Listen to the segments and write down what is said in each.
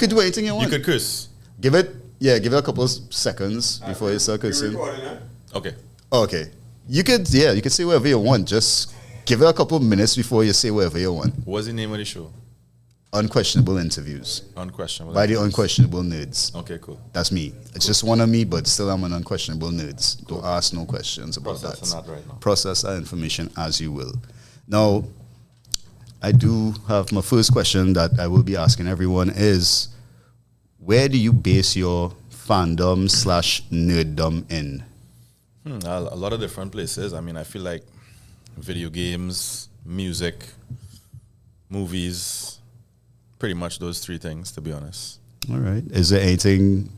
could do anything you want. You could curse. Give it a couple of seconds before you start cursing. Okay. Okay. You could say whatever you want. Just give it a couple of minutes before you say whatever you want. What's the name of the show? Unquestionable Interviews. Unquestionable. By the Unquestionable Nerds. Okay, cool. That's me. It's just one of me, but still I'm an Unquestionable Nerds. Cool. Don't ask no questions about that right now. Process that information as you will. Now, I do have my first question that I will be asking everyone is, where do you base your fandom / nerddom in? A lot of different places. I mean, I feel like video games, music, movies, pretty much those three things, to be honest. All right. Is there anything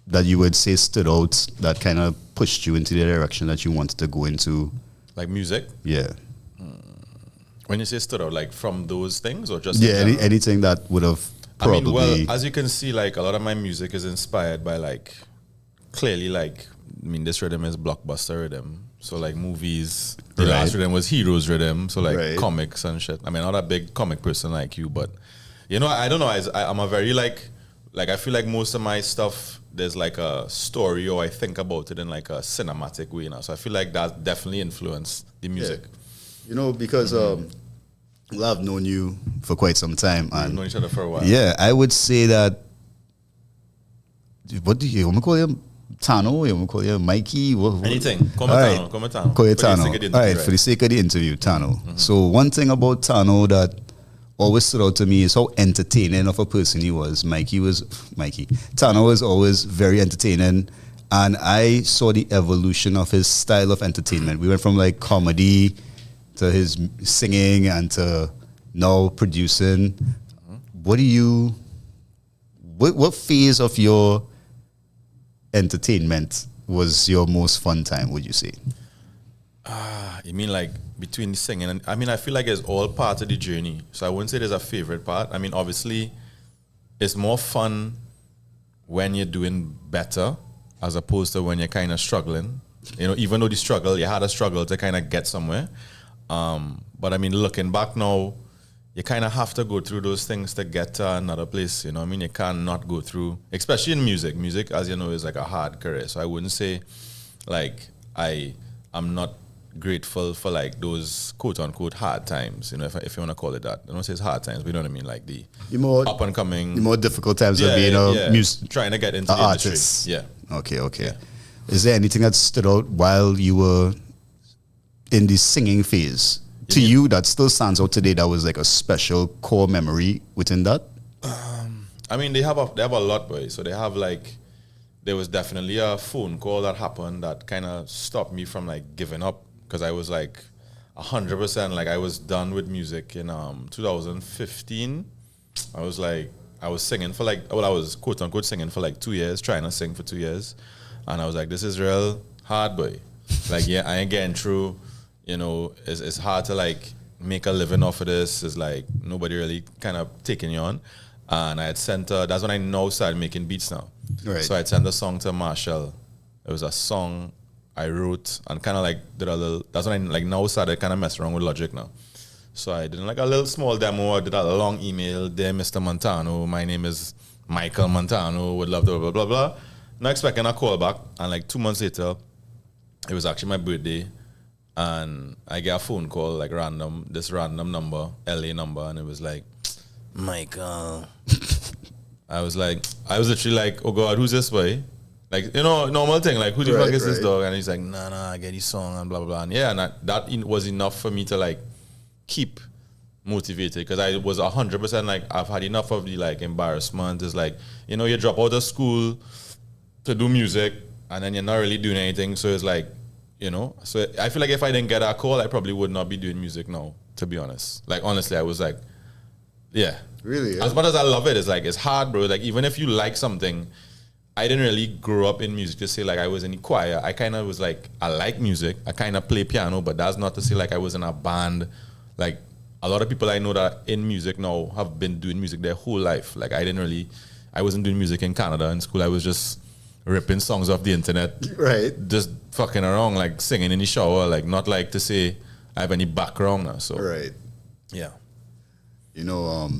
that you would say stood out that kind of pushed you into the direction that you wanted to go into? Like music? Yeah. When you say stood out, like from those things or just anything that would have probably... I mean, well, as you can see, like a lot of my music is inspired by like, clearly like, I mean, this rhythm is blockbuster rhythm. So like movies, the last rhythm was Heroes rhythm. So like comics and shit. I mean, I'm not a big comic person like you, but you know, I don't know. I'm a very like I feel like most of my stuff, there's like a story or I think about it in like a cinematic way now. So I feel like that definitely influenced the music. Yeah. You know, because I've known you for quite some time. And we've known each other for a while. Yeah, I would say that, what do you want to call him? Tano? You want to call him Mikey? Anything. Call me Tano. Call you Tano. All right, for the sake of the interview, Tano. So one thing about Tano that always stood out to me is how entertaining of a person he was. Tano was always very entertaining, and I saw the evolution of his style of entertainment. We went from like comedy to his singing and to now producing. What phase of your entertainment was your most fun time, would you say? You mean like between the singing and I mean I feel like it's all part of the journey. So I wouldn't say there's a favorite part. I mean obviously it's more fun when you're doing better as opposed to when you're kind of struggling. You know, even though you had a struggle to kind of get somewhere. But I mean looking back now, you kind of have to go through those things to get to another place. You know what I mean? You can't not go through, especially in music. Music, as you know, is like a hard career. So I wouldn't say like I'm not grateful for like those quote unquote hard times, you know, if you want to call it that. I don't say it's hard times, but you know what I mean, like the up and coming, the more difficult times of being trying to get into the artist. Industry. Yeah. Okay. Yeah. Is there anything that stood out while you were in the singing phase to you that still stands out today that was like a special core memory within that? I mean, they have a lot, boy. So they have like, there was definitely a phone call that happened that kind of stopped me from like giving up. Because I was like 100%, like I was done with music in 2015. I was singing for like, well, I was quote unquote singing for like 2 years, trying to sing for 2 years. And I was like, this is real hard, boy. Like, yeah, I ain't getting through, you know, it's hard to like make a living off of this. It's like nobody really kind of taking you on. And I had sent that's when I now started making beats now. Right. So I sent a song to Marshall. It was a song I wrote and kind of like did a little, that's when I like now started kind of messing around with Logic now. So I did like a little small demo, I did a long email, dear Mr. Montano, my name is Michael Montano, would love to blah, blah, blah. Not expecting a call back, and like 2 months later, it was actually my birthday, and I get a phone call, like this random number, LA number, and it was like, Michael. I was literally like, oh God, who's this boy? Like, you know, normal thing, like, who the fuck is this dog? And he's like, nah, I get his song and blah, blah, blah. And yeah, and that was enough for me to, like, keep motivated because I was 100% like, I've had enough of the, like, embarrassment. It's like, you know, you drop out of school to do music and then you're not really doing anything. So it's like, you know, so I feel like if I didn't get that call, I probably would not be doing music now, to be honest. Like, honestly, I was like, yeah. Really? Yeah. As much as I love it, it's like, it's hard, bro. Like, even if you like something, I didn't really grow up in music to say like I was in the choir. I kind of was like, I like music. I kind of play piano, but that's not to say like I was in a band. Like a lot of people I know that in music now have been doing music their whole life. Like I wasn't doing music in Canada in school. I was just ripping songs off the internet. Right. Just fucking around, like singing in the shower. Like not like to say I have any background now. So right. Yeah. You know,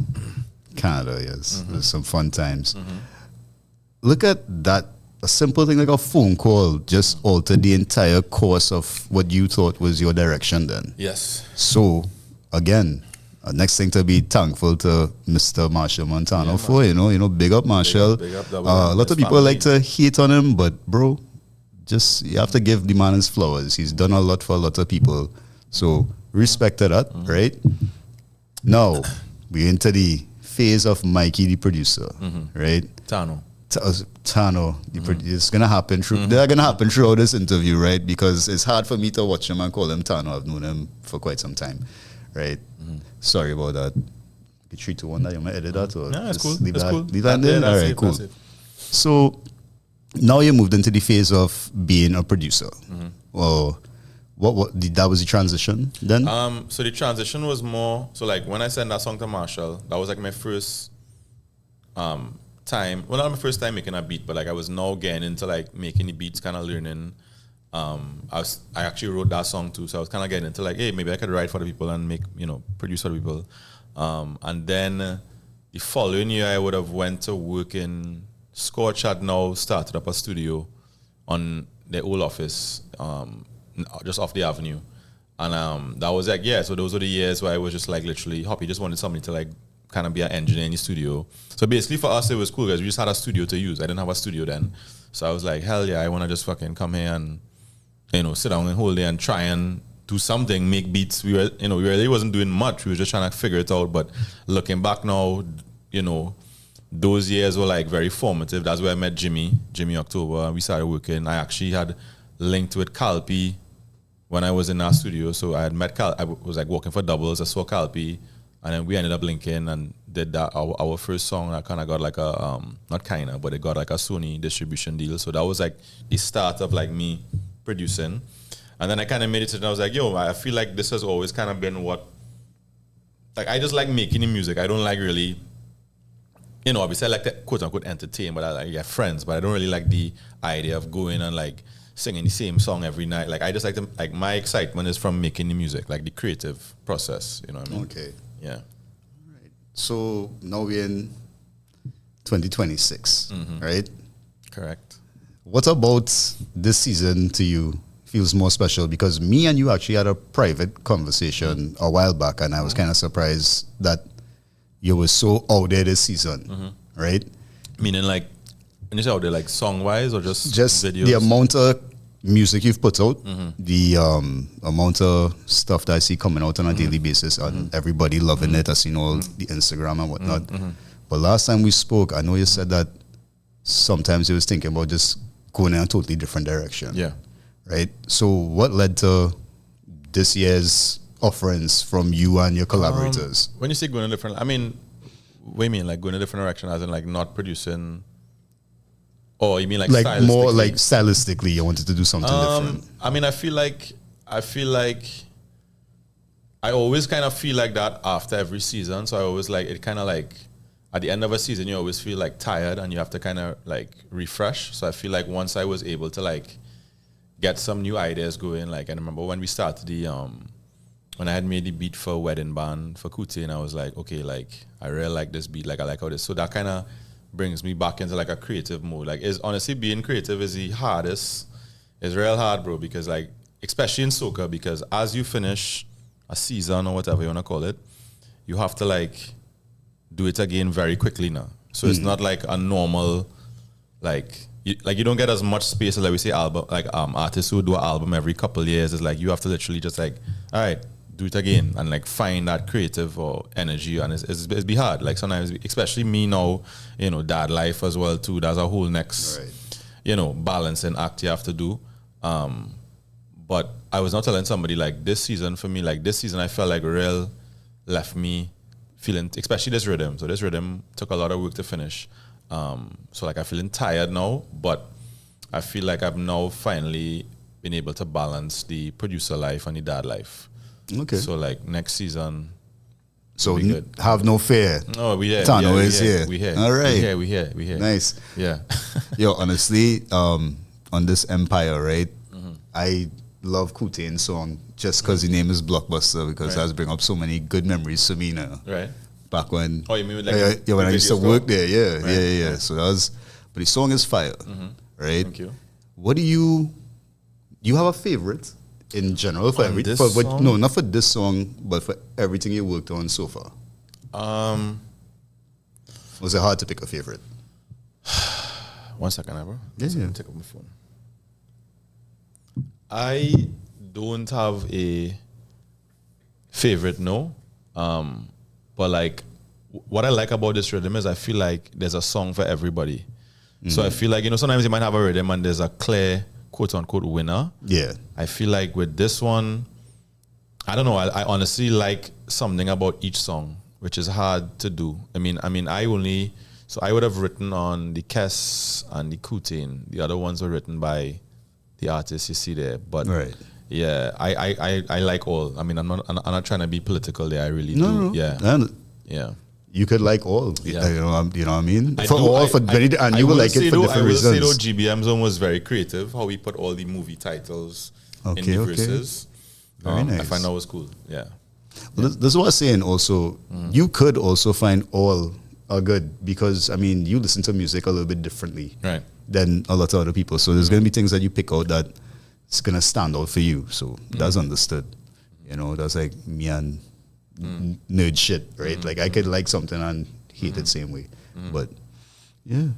Canada, yes. There's some fun times. Look at that. A simple thing like a phone call just altered the entire course of what you thought was your direction then. Yes. So, again, next thing to be thankful to Mr. Marshall Montano for, you know, big up Marshall. Big up a lot of people like to hate on him, but bro, just you have to give the man his flowers. He's done a lot for a lot of people. So, respect to that, right? Now, we're into the phase of Mikey, the producer, right? Tano. Tano, it's gonna happen through. They're gonna happen throughout this interview, right? Because it's hard for me to watch him and call him Tano. I've known him for quite some time, right? Sorry about that. 3, 2, 1. That you might edit that or no, it's cool. Leave it's that, cool. Leave that in. All right, cool. So now you moved into the phase of being a producer. Well, what that was the transition then? So the transition was more so like when I sent that song to Marshall, that was like my first time, well, not my first time making a beat, but like I was now getting into like making the beats, kind of learning. I actually wrote that song too, so I was kind of getting into like, hey, maybe I could write for the people and make, produce for the people. And then the following year, I would have went to work in Scorch had now started up a studio on their old office, just off the avenue. And that was like, yeah, so those were the years where I was just like literally happy, just wanted somebody to like kind of be an engineer in the studio. So basically for us, it was cool because we just had a studio to use. I didn't have a studio then. So I was like, hell yeah, I want to just fucking come here and, sit down and whole day and try and do something, make beats. We were, we really wasn't doing much. We were just trying to figure it out. But looking back now, those years were like very formative. That's where I met Jimmy October. We started working. I actually had linked with Calpi when I was in our studio. So I had met I was like working for Doubles. I saw Calpi. And then we ended up linking and did that. Our first song, I kind of got like a, not kind of, but it got like a Sony distribution deal. So that was like the start of like me producing. And then I kind of made it to, and I was like, yo, I feel like this has always kind of been what, like I just like making the music. I don't like really, obviously I like to quote unquote entertain, but I like get friends, but I don't really like the idea of going and like singing the same song every night. Like I just like to, like my excitement is from making the music, like the creative process, you know what I mean? Okay. Yeah. Right. So now we're in 2026, right? Correct. What about this season to you feels more special? Because me and you actually had a private conversation a while back, and I was kind of surprised that you were so out there this season, right? Meaning like, when you say out there, like song-wise or just videos? The amount of music you've put out, the amount of stuff that I see coming out on a daily basis, and everybody loving it. I seen all the Instagram and whatnot. But last time we spoke, I know you said that sometimes you was thinking about just going in a totally different direction. Yeah. Right? So what led to this year's offerings from you and your collaborators? When you say going in a different, I mean, what do you mean, like going in a different direction as in like not producing? Or you mean like more like stylistically you wanted to do something different? I mean, I feel like I always kind of feel like that after every season. So I always like it kind of like at the end of a season you always feel like tired and you have to kind of like refresh. So I feel like once I was able to like get some new ideas going, like I remember when we started the when I had made the beat for Wedding Band for Kuti, and I was like, okay, like I really like this beat, like I like how this. So that kind of brings me back into like a creative mode. Like, is honestly being creative is the hardest. It's real hard, bro, because like, especially in soca, because as you finish a season or whatever you want to call it, you have to like do it again very quickly now. So it's not like a normal, like you don't get as much space as like we say album, like artists who do an album every couple of years. It's like you have to literally just like, all right, do it again and like find that creative or energy, and it's be hard. Like sometimes, especially me now, dad life as well too. That's a whole next, balancing act you have to do. But I was not telling somebody like this season for me, like this season I felt like real left me feeling, especially this rhythm. So this rhythm took a lot of work to finish. So like I'm feeling tired now, but I feel like I've now finally been able to balance the producer life and the dad life. Okay. So like next season. So have no fear. No, we here. Tano is here. We here. All right. We here. Nice. Yeah. Yo, honestly, on this empire, right? I love Kutain's song just because the name is Blockbuster, because that's bring up so many good memories to me now. Right. back when. Oh, you mean like yeah, when I used to work there, yeah, right. yeah. So that was, but the song is fire, right? Thank you. What do you have a favorite in general for no, not for this song, but for everything you worked on so far? Was it hard to pick a favorite? 1 second, bro. Yeah. Take up my phone. I don't have a favorite, no. But like, what I like about this rhythm is I feel like there's a song for everybody. So I feel like, you know, sometimes you might have a rhythm and there's a clear quote unquote winner. Yeah. I feel like with this one, I don't know. I honestly like something about each song, which is hard to do. I mean, I would have written on the Kess and the Kutain. The other ones were written by the artists you see there. But yeah, I like all. I mean, I'm not trying to be political there. I really do. Yeah. Yeah. You could like all. Yeah. You know what I mean? And you will like it for different reasons. I will say though, GBM's one was very creative, how we put all the movie titles in the verses. Very nice. I find that was cool. Yeah. Well, this is what I was saying also. You could also find all are good because, I mean, you listen to music a little bit differently than a lot of other people. So there's going to be things that you pick out that it's going to stand out for you. So that's understood. You know, that's like me and nerd shit, right? Like I could like something and hate it the same way. But yeah.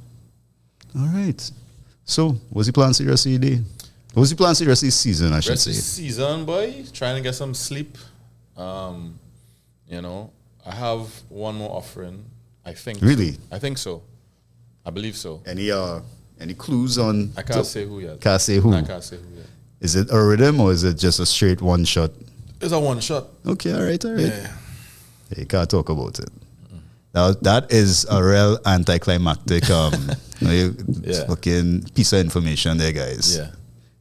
All right. So what's the plan for the rest of your day? What's the plan for the rest of the season, I should say? Season, boy. Trying to get some sleep. You know, I have one more offering. I think. Really? So. I think so. I believe so. Any clues on? I can't say who yet. Can't say who. I can't say who yet. Is it a rhythm or is it just a straight one shot? It's a one shot. Okay, all right. Yeah. You can't talk about it. Now that is a real anticlimactic fucking piece of information there, guys. Yeah.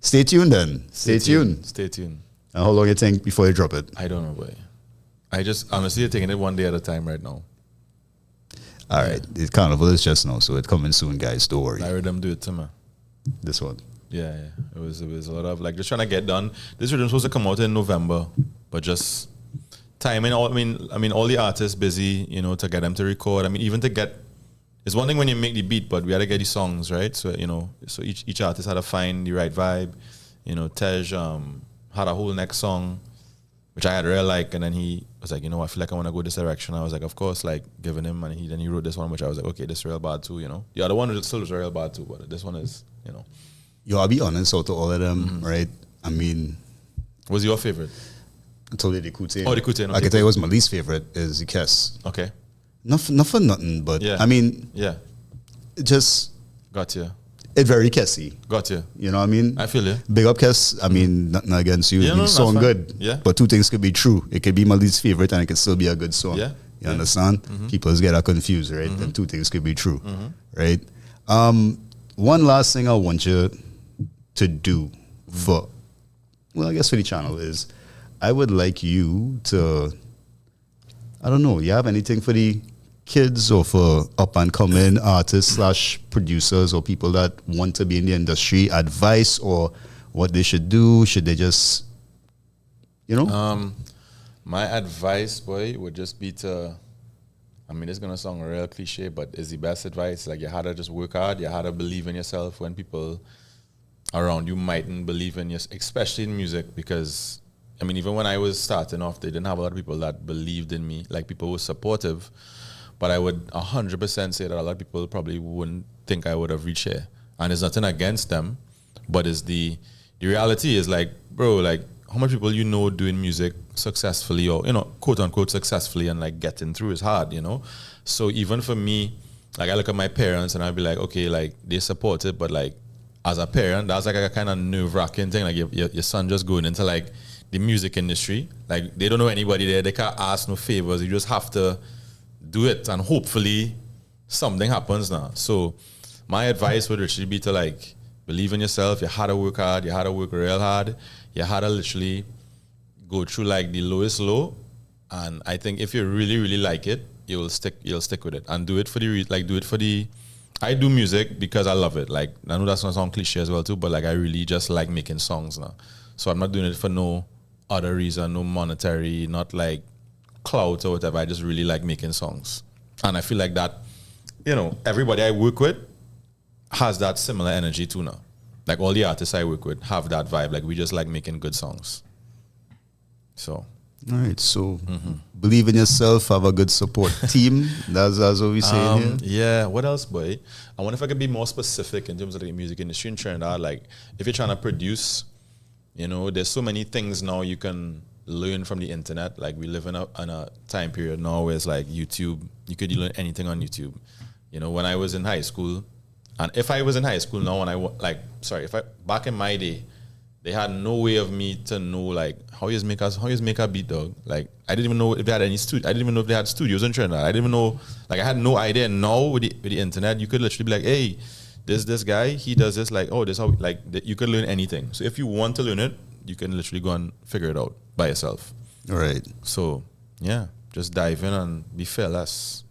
Stay tuned then. Stay tuned. Stay tuned. And how long you think before you drop it? I don't know, boy. I just honestly taking it one day at a time right now. All right. The carnival is just now, so it's coming soon, guys. Don't worry. I heard them do it to me. This one. Yeah. It was a lot of like just trying to get done. This rhythm was supposed to come out in November, but just timing. I mean, all the artists busy, you know, to get them to record. I mean, even to get. It's one thing when you make the beat, but we had to get the songs right. So you know, so each artist had to find the right vibe. You know, Tej had a whole next song, which I had real like, and then he was like, you know, I feel like I want to go this direction. I was like, of course, like giving him, and he wrote this one, which I was like, okay, this is real bad too, you know. The other one still was real bad too, but this one is, you know. Yo, I'll be honest, out of all of them, right? I mean, what's your favorite? I told you the Kutain. Oh, the Kutain. Okay. I can tell you what's my least favorite is the Kess. Okay. Not for nothing, but I mean, it just gotcha. It's very Kessy. Gotcha. You know what I mean? I feel you. Big up Kess. I mean, nothing against you. You song good. Yeah. But two things could be true. It could be my least favorite and it could still be a good song. Yeah. You understand? People get that confused, right? And two things could be true. Right? One last thing I want you to do for the channel is I would like you to, I don't know, you have anything for the kids or for up and coming artists / producers or people that want to be in the industry, advice or what they should do? Should they just, you know? My advice, boy, would just be to, I mean, it's gonna sound real cliche, but it's the best advice. Like, you had to just work hard. You had to believe in yourself when people around you mightn't believe in you, especially in music, because I mean, even when I was starting off, they didn't have a lot of people that believed in me. Like, people were supportive, but I would 100% say that a lot of people probably wouldn't think I would have reached here. And there's nothing against them, but it's the reality is like, bro, like, how much people you know doing music successfully or, you know, quote unquote successfully and like getting through is hard, you know? So even for me, like, I look at my parents and I'd be like, okay, like, they support it, but like, as a parent, that's like a kind of nerve-wracking thing. Like, your son just going into like the music industry. Like, they don't know anybody there. They can't ask no favors. You just have to do it, and hopefully something happens now. So my advice would literally be to like believe in yourself. You had to work hard. You had to work real hard. You had to literally go through like the lowest low. And I think if you really, really like it, you'll stick with it and do it for the I do music because I love it. Like, I know that's gonna sound cliche as well too, but like, I really just like making songs now. So I'm not doing it for no other reason, no monetary, not like clout or whatever. I just really like making songs. And I feel like that, everybody I work with has that similar energy too now. Like all the artists I work with have that vibe. Like we just like making good songs. So. All right. So believe in yourself, have a good support team. That's what we say here. Yeah. What else, boy? I wonder if I could be more specific in terms of the music industry in Trinidad. Like if you're trying to produce, there's so many things now you can learn from the internet. Like we live in a time period now where it's like YouTube. You could learn anything on YouTube. When I was in high school, and if I was in high school now, back in my day, they had no way of me to know like how you make a beat, dog. Like I didn't even know if they had any studio. I didn't even know if they had studios in Trinidad. I didn't even know. Like I had no idea. Now with the internet, you could literally be like, hey, this guy, he does this. Like, oh, this how you could learn anything. So if you want to learn it, you can literally go and figure it out by yourself. All right. So yeah, just dive in and be fearless.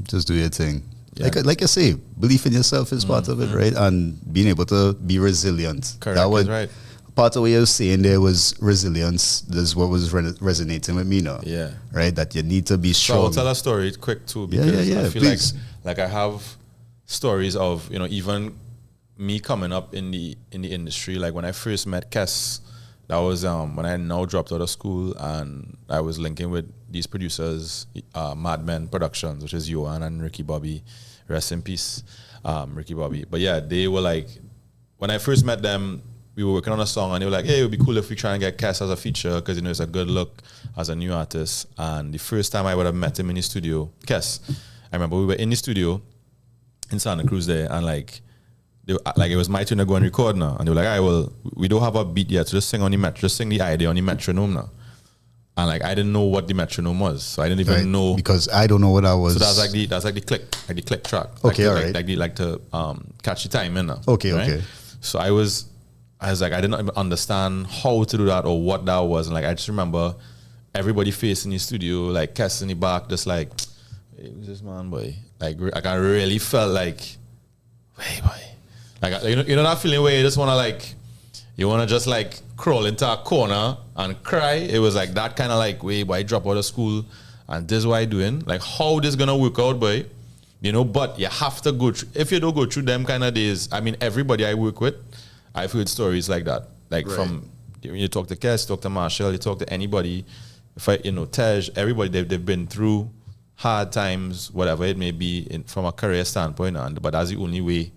Just do your thing. Yeah. Like I say, belief in yourself is part of it, right? And being able to be resilient. Correct. That's right. Part of what you were saying there was resilience. That's what was resonating with me now. Yeah. Right? That you need to be strong. So I'll tell a story quick too, because I feel like I have stories of, even me coming up in the industry. Like when I first met Kes, that was when I now dropped out of school and I was linking with these producers, Madmen Productions, which is Johan and Ricky Bobby. Rest in peace, Ricky Bobby. But yeah, they were like, when I first met them, we were working on a song and they were like, hey, it would be cool if we try and get Kes as a feature because, it's a good look as a new artist. And the first time I would have met him in the studio, Kes, I remember we were in the studio in Santa Cruz there and like it was my turn to go and record now. And they were like, all right, well, we don't have a beat yet, so just sing the idea on the metronome now. And like I didn't know what the metronome was, so I didn't even know, because I don't know what I was. So that's like the click track. Okay, all right. Like like to catch the time in now. Okay, right? okay. So I was like I didn't even understand how to do that or what that was, and like I just remember everybody facing the studio, like Kes in the back, just like, hey, who's this man, boy? Like I really felt like, hey, boy, like you know that feeling where you just wanna like. You want to just like crawl into a corner and cry. It was like that kind of like, wait, why drop out of school? And this is what I doing. Like how this going to work out, boy? But you have to go through. If you don't go through them kind of days, I mean, everybody I work with, I've heard stories like that. Like from, you talk to Kes, talk to Marshall, you talk to anybody. If Tej, everybody, they've been through hard times, whatever it may be from a career standpoint. But that's the only way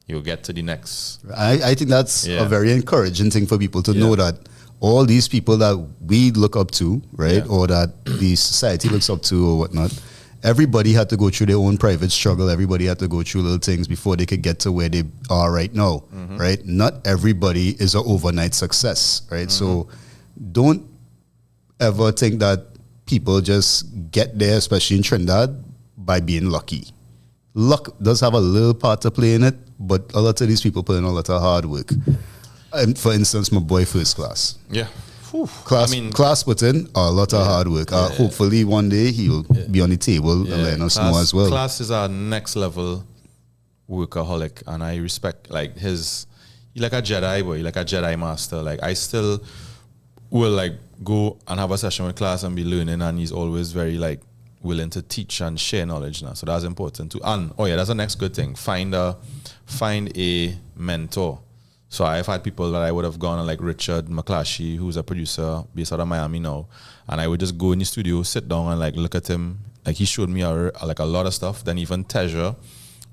you'll get to the next. I think that's a very encouraging thing for people to know that all these people that we look up to, right, or that the society looks up to or whatnot, everybody had to go through their own private struggle. Everybody had to go through little things before they could get to where they are right now, right? Not everybody is an overnight success, right? So don't ever think that people just get there, especially in Trinidad, by being lucky. Luck does have a little part to play in it, but a lot of these people put in a lot of hard work. And for instance, my boy First Class. Yeah. Class put in a lot of hard work. Hopefully one day he'll be on the table and let us know as well. Class is our next level workaholic, and I respect like he's like a Jedi boy, like a Jedi master. Like I still will like go and have a session with Class and be learning, and he's always very like willing to teach and share knowledge now. So that's important too. And that's the next good thing. Find a mentor. So I've had people that I would have gone on, like Richard McClashy, who's a producer based out of Miami now, and I would just go in the studio, sit down and like look at him. Like he showed me a lot of stuff. Then even Teja,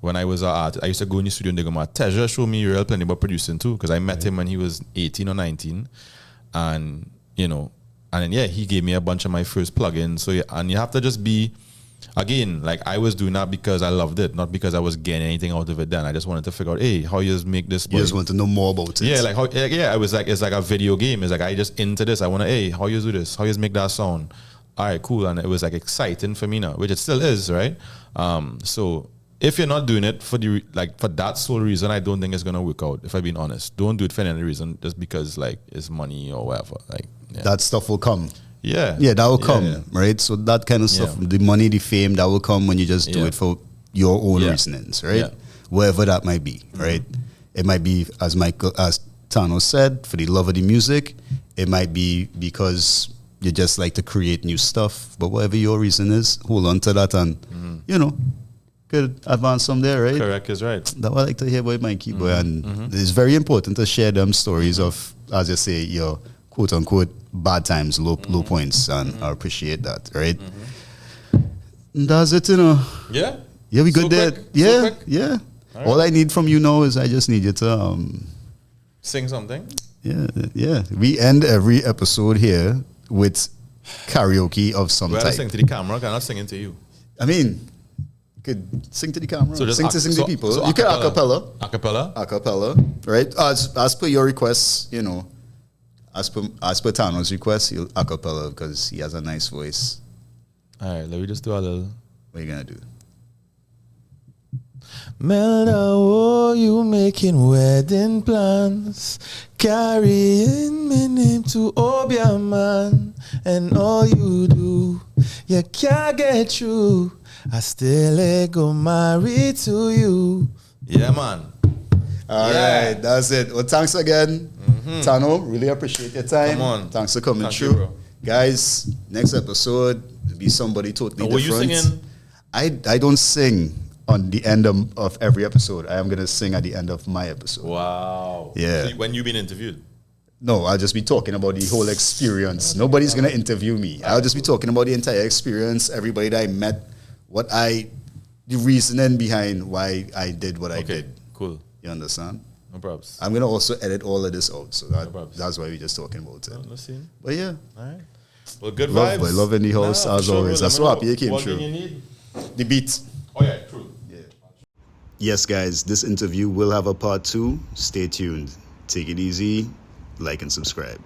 when I was an artist, I used to go in the studio and they go, Teja showed me real plenty about producing too, because I met him when he was 18 or 19, and and then, he gave me a bunch of my first plugins. So, and you have to just be, again, like I was doing that because I loved it, not because I was getting anything out of it then. I just wanted to figure out, hey, how you just make this. You just want to know more about it. Yeah, like how, I was like, it's like a video game. It's like, I just into this. I want to, hey, how you do this? How you make that sound? All right, cool. And it was like exciting for me now, which it still is, right? So if you're not doing it for that sole reason, I don't think it's going to work out, if I'm being honest. Don't do it for any reason, just because like it's money or whatever. Like, that stuff will come. Yeah, that will come, right? So that kind of stuff, the money, the fame, that will come when you just do it for your own reasonings, right? Wherever that might be, right? It might be, as Tano said, for the love of the music. It might be because you just like to create new stuff. But whatever your reason is, hold on to that and, could advance from there, right? Correct is right. That's what I like to hear about Mikey, boy. And it's very important to share them stories of, as you say, your quote-unquote bad times, low points, and I appreciate that, right? And that's it, Yeah? Yeah, we good there. Quick? Yeah, So quick? yeah. All All I need from you now is I just need you to... Sing something? Yeah. We end every episode here with karaoke of some Well, I type. sing to the camera, I'm not singing to you. I mean, you could sing to the camera. So just sing to people. so you can acapella. Acapella? Right? As per your request, as per Tano's request, he'll acapella because he has a nice voice. All right, let me just do a little. What are you gonna do? Melda, oh, you making wedding plans, carrying my name to Obia, man, and all you do, you can't get through. I still go married to you. Yeah, man. All right, that's it. Well, thanks again, Tano. Really appreciate your time. Come on. Thanks for coming Thank through. you, bro. Guys, next episode will be somebody totally Were different. you singing? I don't sing on the end of every episode. I am going to sing at the end of my episode. Wow. Yeah. So when you been interviewed? No, I'll just be talking about the whole experience. Nobody's going to interview me. I'll just be talking about the entire experience, everybody that I met, the reasoning behind why I did what I did. Cool. You understand? No problems. I'm going to also edit all of this out. So problems. that's why we're just talking about it. Let's see. But yeah. All right. Well, good Love, vibes. boy. Love in the house as sure, always. bro. I'm so happy you came what through. What do you need? The beat. Oh, yeah, true. Yeah. Yes, guys, this interview will have a part 2. Stay tuned. Take it easy. Like and subscribe.